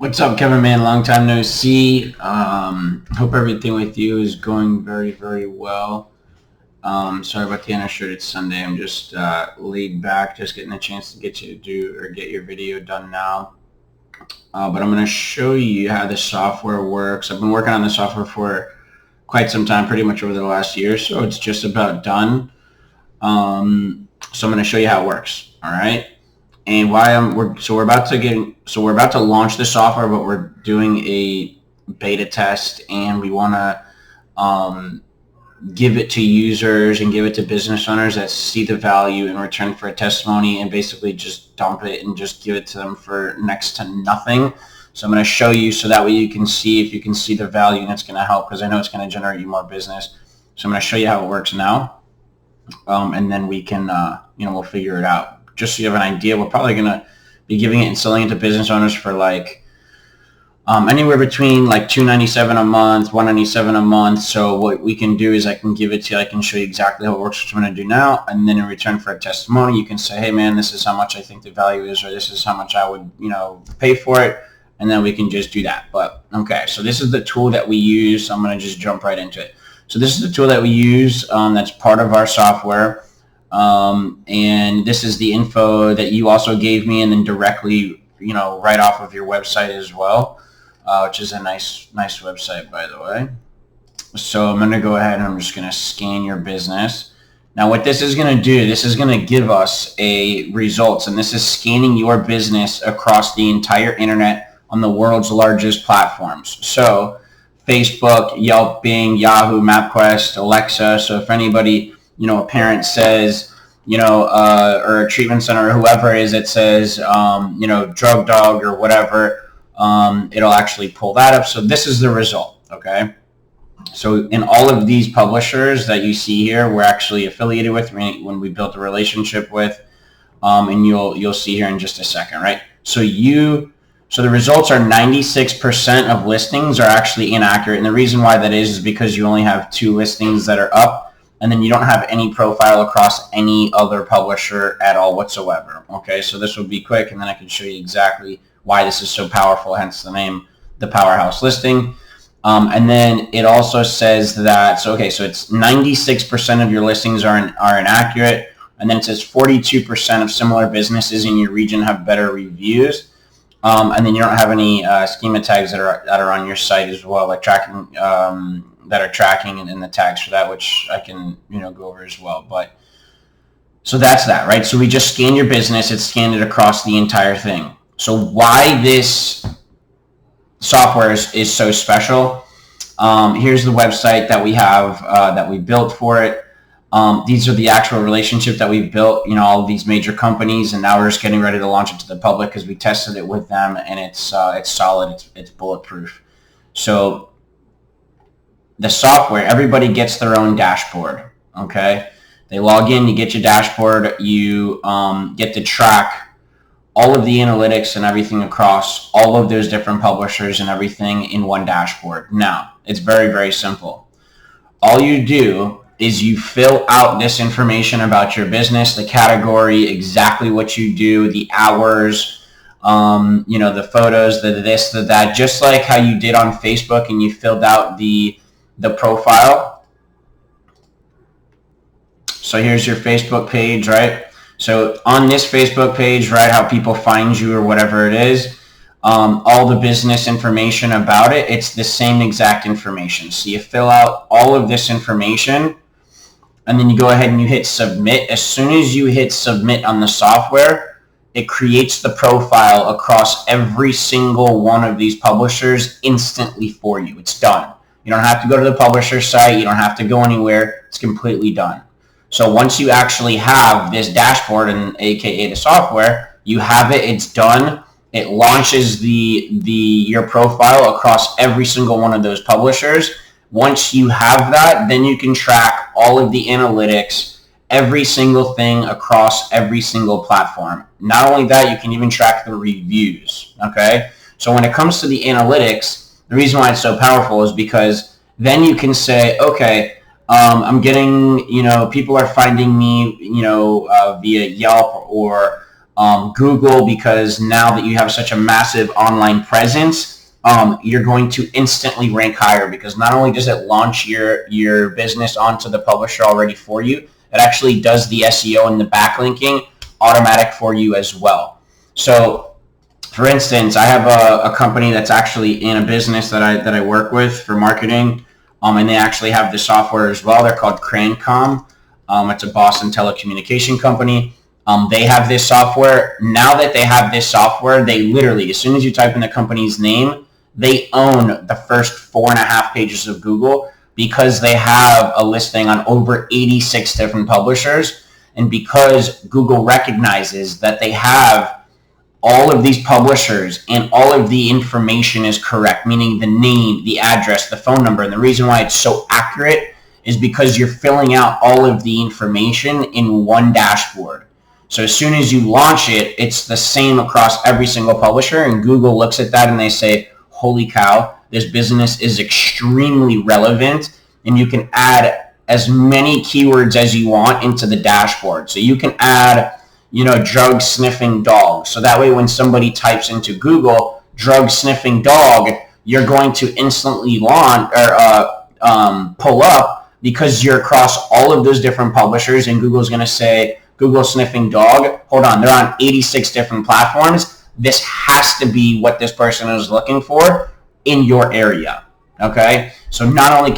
What's up, Kevin, man? Long time no see. Hope everything with you is going very, very well. Sorry about the undershirt. It's Sunday. I'm just laid back, just getting a chance to get your video done now. But I'm going to show you how the software works. I've been working on the software for quite some time, pretty much over the last year, so it's just about done. So I'm going to show you how it works. All right. And we're about to launch the software, but we're doing a beta test, and we want to give it to users and give it to business owners that see the value in return for a testimony, and basically just dump it and just give it to them for next to nothing. So I'm going to show you so that way you can see if you can see the value, and it's going to help because I know it's going to generate you more business. So I'm going to show you how it works now, and then we can we'll figure it out. Just so you have an idea, we're probably going to be giving it and selling it to business owners for like anywhere between like $297 a month, $197 a month. So what we can do is I can give it to you. I can show you exactly how it works, which I'm going to do now. And then in return for a testimony, you can say, hey, man, this is how much I think the value is, or this is how much I would, pay for it. And then we can just do that. But, okay, so this is the tool that we use. I'm going to just jump right into it. So this is the tool that we use that's part of our software. And this is the info that you also gave me, and then directly, right off of your website as well, which is a nice website, by the way. So I'm going to go ahead and I'm just going to scan your business. Now what this is going to do, this is going to give us a results, and this is scanning your business across the entire internet on the world's largest platforms. So Facebook, Yelp, Bing, Yahoo, MapQuest, Alexa. So if anybody, a parent says, or a treatment center or whoever it is that says, drug dog or whatever, it'll actually pull that up. So this is the result, okay? So in all of these publishers that you see here, we're actually affiliated with when we built a relationship with, and you'll see here in just a second, right? So the results are 96% of listings are actually inaccurate, and the reason why that is because you only have 2 listings that are up, and then you don't have any profile across any other publisher at all whatsoever. Okay, so this will be quick, and then I can show you exactly why this is so powerful, hence the name, the Powerhouse Listing. And then it also says that, so it's 96% of your listings are inaccurate, and then it says 42% of similar businesses in your region have better reviews. And then you don't have any schema tags that are on your site as well, like tracking that are tracking and the tags for that, which I can go over as well. But so that's that, right? So we just scan your business. It's scanned it across the entire thing. So why this software is so special? Here's the website that we have that we built for it. These are the actual relationship that we've built, all of these major companies, and now we're just getting ready to launch it to the public because we tested it with them, and it's solid, it's bulletproof. So the software, everybody gets their own dashboard, okay? They log in, you get your dashboard, you get to track all of the analytics and everything across all of those different publishers and everything in one dashboard. Now, it's very, very simple. All you do is you fill out this information about your business, the category, exactly what you do, the hours, the photos, the this, the that, just like how you did on Facebook, and you filled out the profile. So here's your Facebook page, right? So on this Facebook page, right, how people find you or whatever it is, all the business information about it, it's the same exact information. So you fill out all of this information, and then you go ahead and you hit submit. As soon as you hit submit on the software, it creates the profile across every single one of these publishers instantly for you. It's done. You don't have to go to the publisher site. You don't have to go anywhere. It's completely done. So once you actually have this dashboard, and aka the software, you have it. It's done. It launches your profile across every single one of those publishers. Once you have that, then you can track all of the analytics, every single thing across every single platform. Not only that, you can even track the reviews. Okay. So when it comes to the analytics, the reason why it's so powerful is because then you can say, okay, I'm getting, people are finding me, via Yelp or Google, because now that you have such a massive online presence, you're going to instantly rank higher, because not only does it launch your business onto the publisher already for you, it actually does the SEO and the backlinking automatic for you as well. So, for instance, I have a company that's actually in a business that I work with for marketing, and they actually have the software as well. They're called Crancom. It's a Boston telecommunication company. They have this software. Now that they have this software, they literally, as soon as you type in the company's name, they own the first 4.5 pages of Google, because they have a listing on over 86 different publishers. And because Google recognizes that they have all of these publishers and all of the information is correct, meaning the name, the address, the phone number. And the reason why it's so accurate is because you're filling out all of the information in one dashboard. So as soon as you launch it, it's the same across every single publisher, and Google looks at that and they say, holy cow, this business is extremely relevant, and you can add as many keywords as you want into the dashboard. So you can add, drug sniffing dog. So that way when somebody types into Google, drug sniffing dog, you're going to instantly launch or pull up, because you're across all of those different publishers, and Google's going to say, Google sniffing dog, hold on, they're on 86 different platforms. This has to be what this person is looking for in your area. Okay, so not only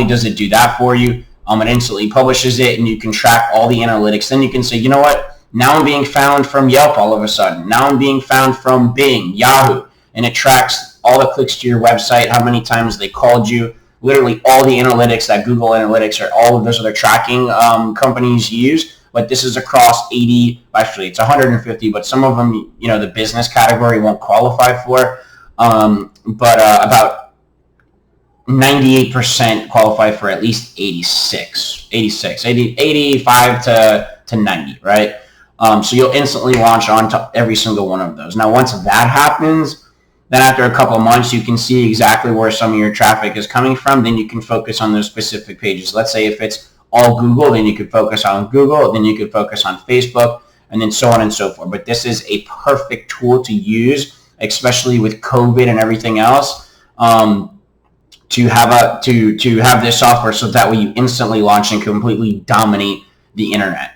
does it do that for you, it instantly publishes it, and you can track all the analytics. Then you can say, you know what? Now I'm being found from Yelp all of a sudden. Now I'm being found from Bing, Yahoo, and it tracks all the clicks to your website, how many times they called you, literally all the analytics that Google Analytics or all of those other tracking companies use. But this is across 80, actually it's 150, but some of them, the business category won't qualify for. But about 98% qualify for at least 85 to 90, right? So you'll instantly launch onto every single one of those. Now, once that happens, then after a couple of months, you can see exactly where some of your traffic is coming from. Then you can focus on those specific pages. Let's say if it's all Google, then you could focus on Google, then you could focus on Facebook, and then so on and so forth. But this is a perfect tool to use, especially with COVID and everything else, to have this software, so that way you instantly launch and completely dominate the internet.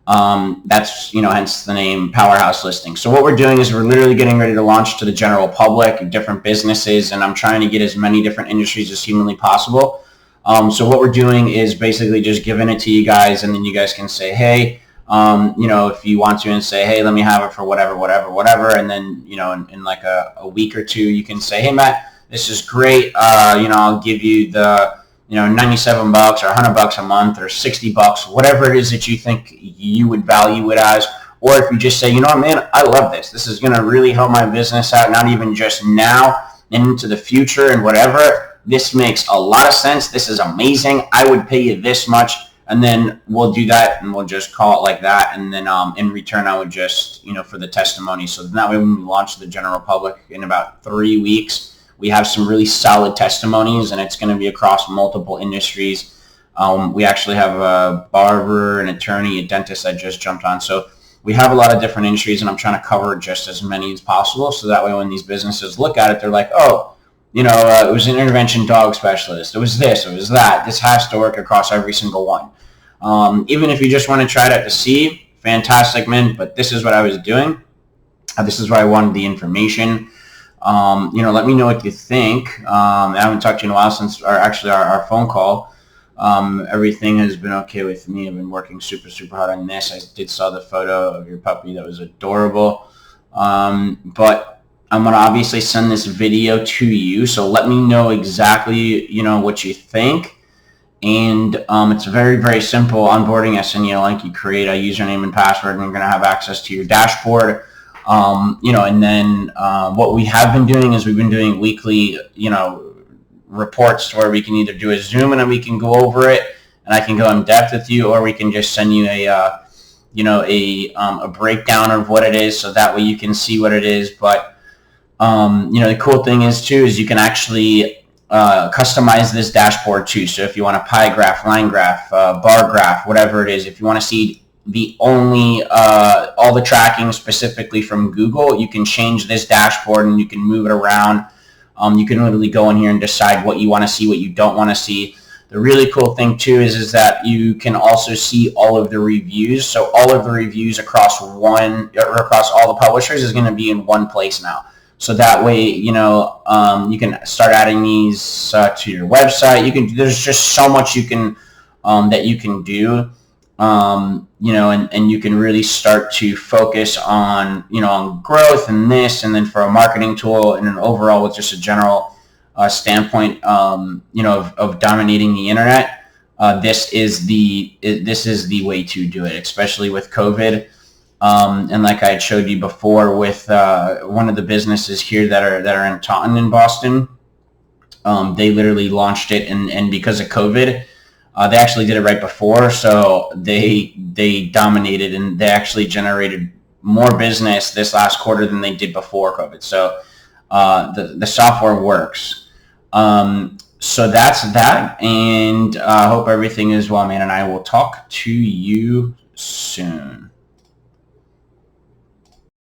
That's, hence the name Powerhouse Listing. So what we're doing is we're literally getting ready to launch to the general public, different businesses, and I'm trying to get as many different industries as humanly possible. So what we're doing is basically just giving it to you guys, and then you guys can say, hey, if you want to, and say, hey, let me have it for whatever. And then, in like a week or two, you can say, hey, Matt, this is great. I'll give you the, $97 or $100 a month or $60, whatever it is that you think you would value it as. Or if you just say, you know what, man, I love this. This is going to really help my business out, not even just now and into the future and whatever. This makes a lot of sense. This is amazing. I would pay you this much, and then we'll do that, and we'll just call it like that. And then in return, I would just, for the testimony. So that way, when we launch to the general public in about 3 weeks, we have some really solid testimonies, and it's going to be across multiple industries. We actually have a barber, an attorney, a dentist that just jumped on. So we have a lot of different industries, and I'm trying to cover just as many as possible. So that way, when these businesses look at it, they're like, oh, it was an intervention dog specialist. It was this, it was that. This has to work across every single one. Even if you just want to try it out to see, fantastic, man. But this is what I was doing. This is where I wanted the information. Let me know what you think. I haven't talked to you in a while since our phone call. Everything has been okay with me. I've been working super, super hard on this. I did saw the photo of your puppy. That was adorable. But I'm going to obviously send this video to you, so let me know exactly, what you think. And it's very, very simple onboarding. I send you a link, you create a username and password, and you're going to have access to your dashboard. And then what we have been doing is we've been doing weekly, reports where we can either do a Zoom and we can go over it, and I can go in depth with you, or we can just send you a breakdown of what it is, so that way you can see what it is. But the cool thing is you can actually customize this dashboard too. So if you want a pie graph, line graph, bar graph, whatever it is, if you want to see the only all the tracking specifically from Google. You can change this dashboard and you can move it around. You can literally go in here and decide what you want to see, what you don't want to see. The really cool thing too is that you can also see all of the reviews. So all of the reviews across all the publishers is going to be in one place now. So that way, you can start adding these to your website. There's just so much you can that you can do. And you can really start to focus on, on growth and this, and then for a marketing tool and an overall with just a general standpoint, of dominating the internet. This is the way to do it, especially with COVID. And like I had showed you before with one of the businesses here that are in Taunton in Boston, they literally launched it, and because of COVID, they actually did it right before, so they dominated, and they actually generated more business this last quarter than they did before COVID. So the software works. So that's that, and I hope everything is well, man, and I will talk to you soon.